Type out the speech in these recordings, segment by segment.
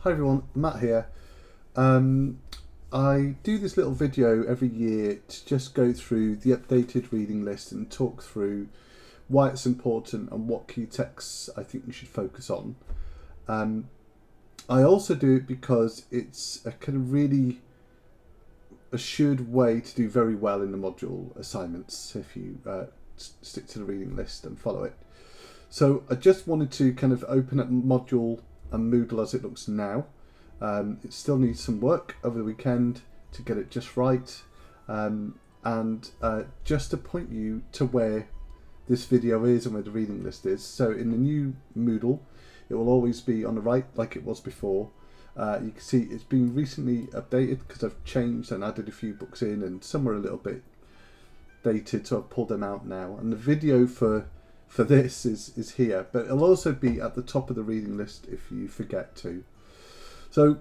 Hi everyone, Matt here. I do this little video every year to just go through the updated reading list and talk through why it's important and what key texts I think you should focus on. I also do it because it's a kind of really assured way to do very well in the module assignments if you stick to the reading list and follow it. So I just wanted to kind of open up module and Moodle as it looks now. It still needs some work over the weekend to get it just right, and just to point you to where this video is and where the reading list is. So in the new Moodle, it will always be on the right like it was before. You can see it's been recently updated because I've changed and added a few books in, and some are a little bit dated, so I've pulled them out now. And the video for this is here, but it'll also be at the top of the reading list if you forget to. So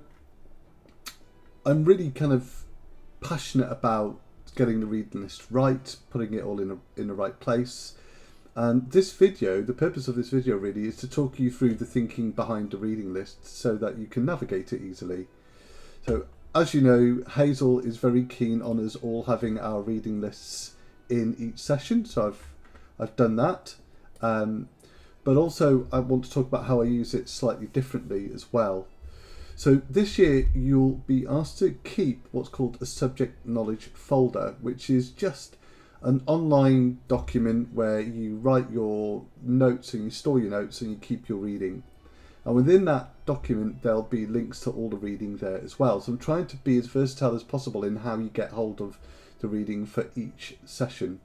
I'm really kind of passionate about getting the reading list right, putting it all in the right place. And this video, the purpose of this video really is to talk you through the thinking behind the reading list so that you can navigate it easily. So as you know, Hazel is very keen on us all having our reading lists in each session, so I've done that. But also I want to talk about how I use it slightly differently as well. So this year you'll be asked to keep what's called a subject knowledge folder, which is just an online document where you write your notes and you store your notes and you keep your reading. And within that document there'll be links to all the reading there as well. So I'm trying to be as versatile as possible in how you get hold of the reading for each session.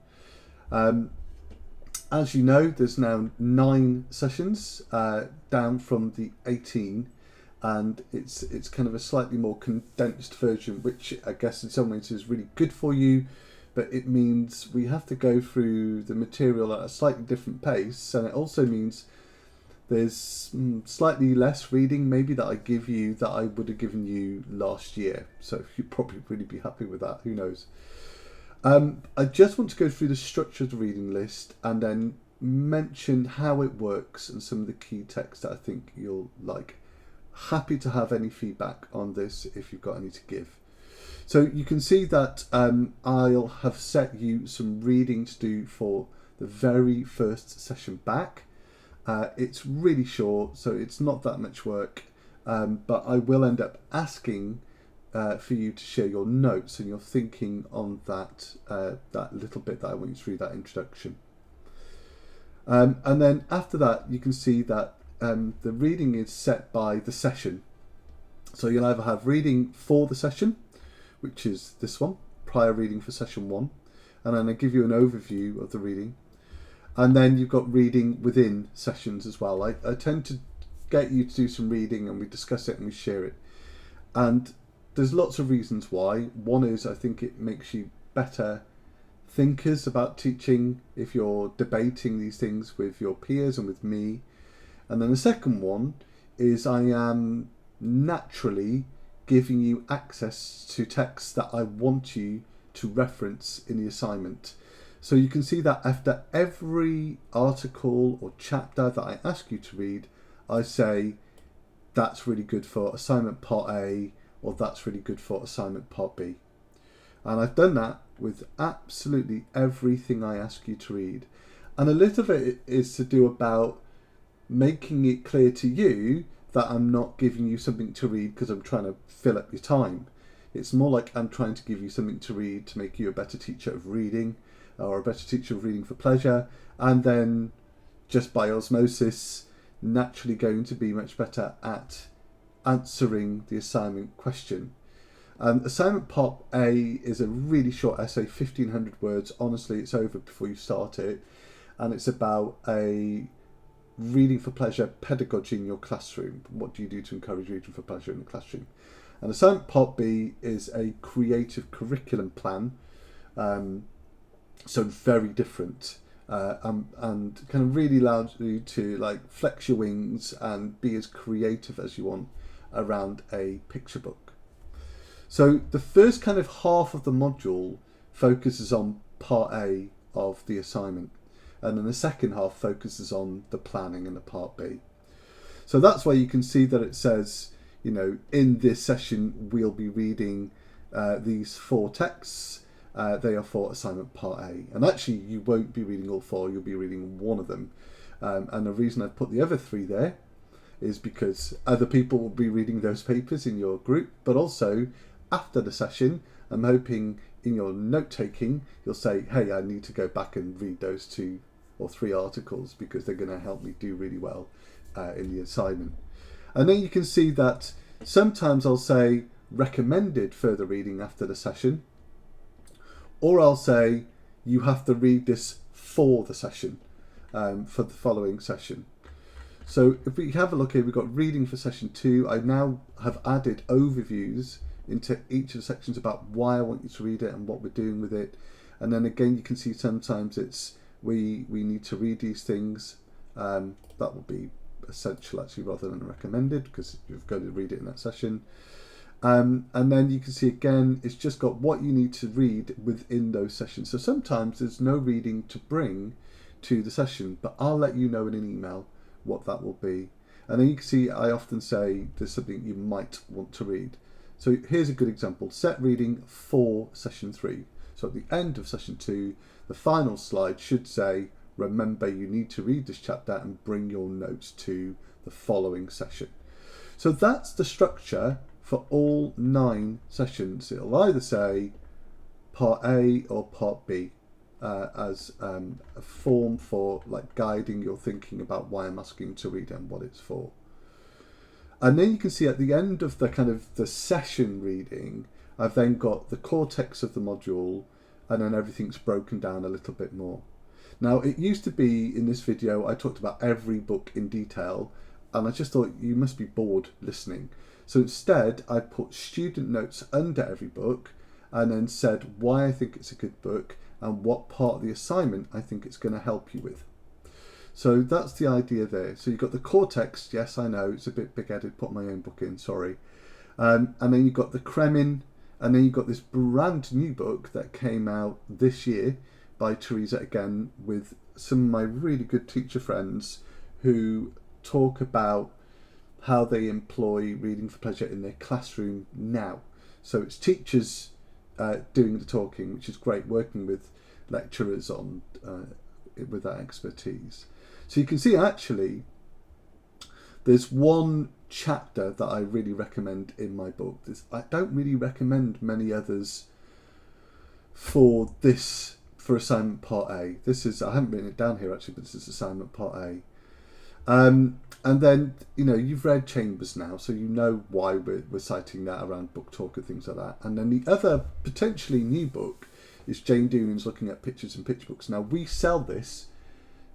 As you know, there's now 9 sessions down from the 18, and it's kind of a slightly more condensed version, which I guess in some ways is really good for you, but it means we have to go through the material at a slightly different pace, and it also means there's slightly less reading maybe that I give you that I would have given you last year, so you'd probably really be happy with that, who knows. I just want to go through the structure of the reading list and then mention how it works and some of the key text that I think you'll like. Happy to have any feedback on this if you've got any to give. So you can see that I'll have set you some reading to do for the very first session back. It's really short, so it's not that much work, but I will end up asking for you to share your notes and your thinking on that little bit that I went you through, that introduction. And then after that you can see that the reading is set by the session. So you'll either have reading for the session, which is this one, prior reading for session 1, and then I give you an overview of the reading. And then you've got reading within sessions as well. I tend to get you to do some reading and we discuss it and we share it. And there's lots of reasons why. One is I think it makes you better thinkers about teaching if you're debating these things with your peers and with me. And then the second one is I am naturally giving you access to texts that I want you to reference in the assignment. So you can see that after every article or chapter that I ask you to read, I say that's really good for assignment part A, or that's really good for assignment part B. And I've done that with absolutely everything I ask you to read. And a little of it is to do about making it clear to you that I'm not giving you something to read because I'm trying to fill up your time. It's more like I'm trying to give you something to read to make you a better teacher of reading, or a better teacher of reading for pleasure, and then just by osmosis naturally going to be much better at answering the assignment question. Assignment part A is a really short essay, 1500 words. Honestly, it's over before you start it, and it's about a reading for pleasure pedagogy in your classroom. What do you do to encourage reading for pleasure in the classroom? And assignment part B is a creative curriculum plan, so very different, and kind of really allows you to like flex your wings and be as creative as you want around a picture book. So the first kind of half of the module focuses on part A of the assignment, and then the second half focuses on the planning and the part B. So that's why you can see that it says in this session we'll be reading these 4 texts. They are for assignment part A, and actually you won't be reading all 4, you'll be reading one of them. And the reason I've put the other 3 there is because other people will be reading those papers in your group, but also after the session, I'm hoping in your note taking, you'll say, hey, I need to go back and read those 2 or 3 articles because they're going to help me do really well in the assignment. And then you can see that sometimes I'll say recommended further reading after the session, or I'll say you have to read this for the session, for the following session. So if we have a look here, we've got reading for session 2. I now have added overviews into each of the sections about why I want you to read it and what we're doing with it. And then again, you can see sometimes it's we need to read these things. That will be essential actually rather than recommended, because you've got to read it in that session. And then you can see again, it's just got what you need to read within those sessions. So sometimes there's no reading to bring to the session, but I'll let you know in an email what that will be. And then you can see I often say there's something you might want to read. So here's a good example: set reading for session 3. So at the end of session 2, the final slide should say, remember you need to read this chapter and bring your notes to the following session. So that's the structure for all 9 sessions. It'll either say part A or part B as a form for like guiding your thinking about why I'm asking you to read and what it's for. And then you can see at the end of the kind of the session reading, I've then got the core text of the module, and then everything's broken down a little bit more. Now, it used to be in this video, I talked about every book in detail, and I just thought you must be bored listening. So instead, I put student notes under every book and then said why I think it's a good book and what part of the assignment I think it's going to help you with. So that's the idea there. So you've got the core text. Yes, I know, it's a bit big-headed, put my own book in, sorry. And then you've got the Kremen, and then you've got this brand new book that came out this year by Teresa again, with some of my really good teacher friends who talk about how they employ reading for pleasure in their classroom now. So it's teachers doing the talking, which is great, working with lecturers on with that expertise. So you can see actually there's one chapter that I really recommend in my book. I don't really recommend many others for assignment part A. This is, I haven't written it down here actually, but this is assignment part A. And then, you've read Chambers now, so you know why we're citing that around book talk and things like that. And then the other potentially new book is Jane Doonan's Looking at Pictures and Picture Books. Now, we sell this,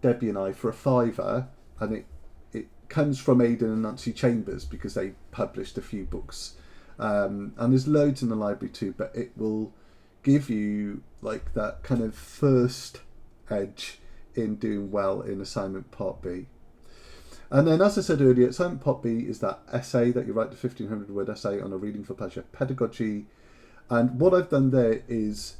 Debbie and I, for £5, and it comes from Aidan and Nancy Chambers because they published a few books. And there's loads in the library too, but it will give you like that kind of first edge in doing well in assignment part B. And then, as I said earlier, assignment part B is that essay that you write, the 1500 word essay on a reading for pleasure pedagogy. And what I've done there is,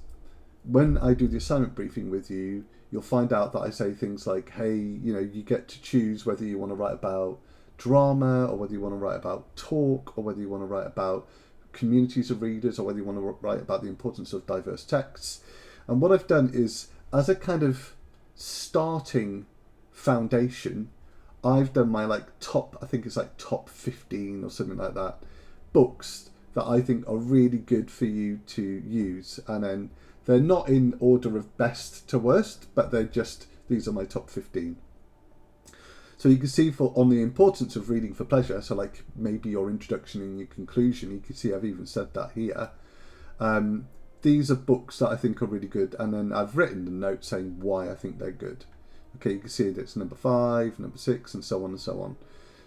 when I do the assignment briefing with you, you'll find out that I say things like, hey, you get to choose whether you want to write about drama, or whether you want to write about talk, or whether you want to write about communities of readers, or whether you want to write about the importance of diverse texts. And what I've done is, as a kind of starting foundation, I've done my top 15 or something like that, books that I think are really good for you to use. And then they're not in order of best to worst, but these are my top 15. So you can see on the importance of reading for pleasure, so like maybe your introduction and your conclusion, you can see I've even said that here. These are books that I think are really good, and then I've written the note saying why I think they're good. Okay, you can see that it's number 5, number 6, and so on and so on.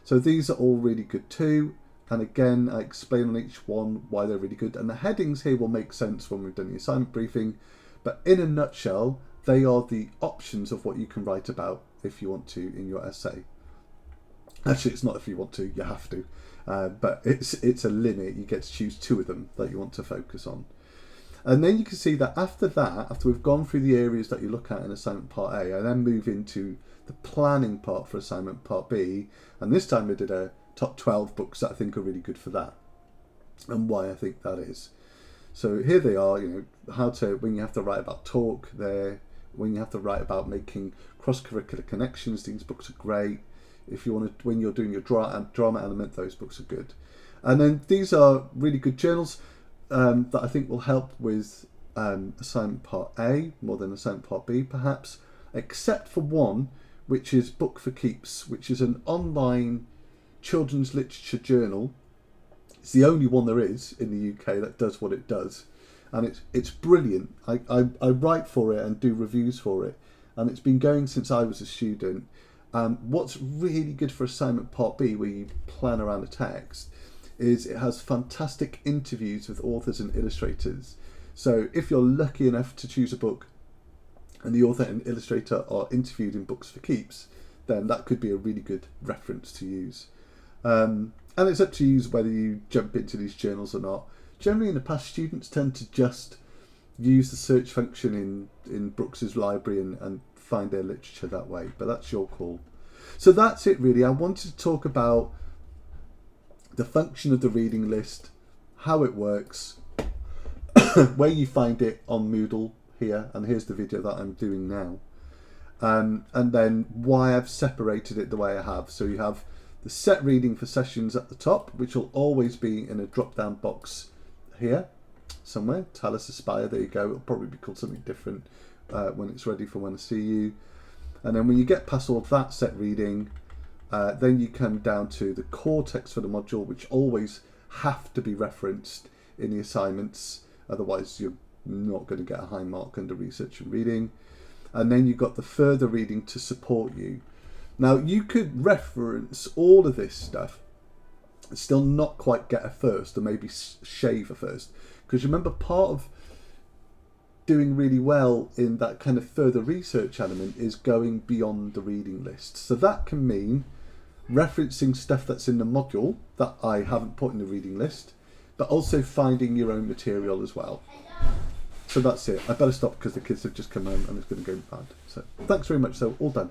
So these are all really good too. And again, I explain on each one why they're really good. And the headings here will make sense when we've done the assignment briefing. But in a nutshell, they are the options of what you can write about if you want to in your essay. Actually, it's not if you want to, you have to. But it's a limit. You get to choose 2 of them that you want to focus on. And then you can see that after we've gone through the areas that you look at in assignment part A, I then move into the planning part for assignment part B. And this time I did a top 12 books that I think are really good for that, and why I think that is. So here they are, you know, how to, when you have to write about talk there, when you have to write about making cross-curricular connections, these books are great. If you want to, when you're doing your drama element, those books are good. And then these are really good journals that I think will help with assignment part A more than assignment part B perhaps, except for one, which is Book for Keeps, which is an online children's literature journal. It's the only one there is in the UK that does what it does, and it's brilliant. I write for it and do reviews for it, and it's been going since I was a student. What's really good for assignment part B, where you plan around a text, is it has fantastic interviews with authors and illustrators. So if you're lucky enough to choose a book and the author and illustrator are interviewed in Books for Keeps, then that could be a really good reference to use. And it's up to you whether you jump into these journals or not. Generally in the past, students tend to just use the search function in Brooks's library and find their literature that way, but that's your call. So that's it really. I wanted to talk about the function of the reading list, how it works, where you find it on Moodle here, and here's the video that I'm doing now, and then why I've separated it the way I have. So you have the set reading for sessions at the top, which will always be in a drop down box here somewhere. Talus Aspire, there you go. It'll probably be called something different when it's ready for When I See You. And then when you get past all of that set reading, then you come down to the core text for the module, which always have to be referenced in the assignments, otherwise you're not going to get a high mark under research and reading. And then you've got the further reading to support you. Now you could reference all of this stuff and still not quite get a first, or maybe shave a first, because remember, part of doing really well in that kind of further research element is going beyond the reading list. So that can mean referencing stuff that's in the module that I haven't put in the reading list, but also finding your own material as well. So that's it. I better stop because the kids have just come home and it's going to go bad. So thanks very much. So all done.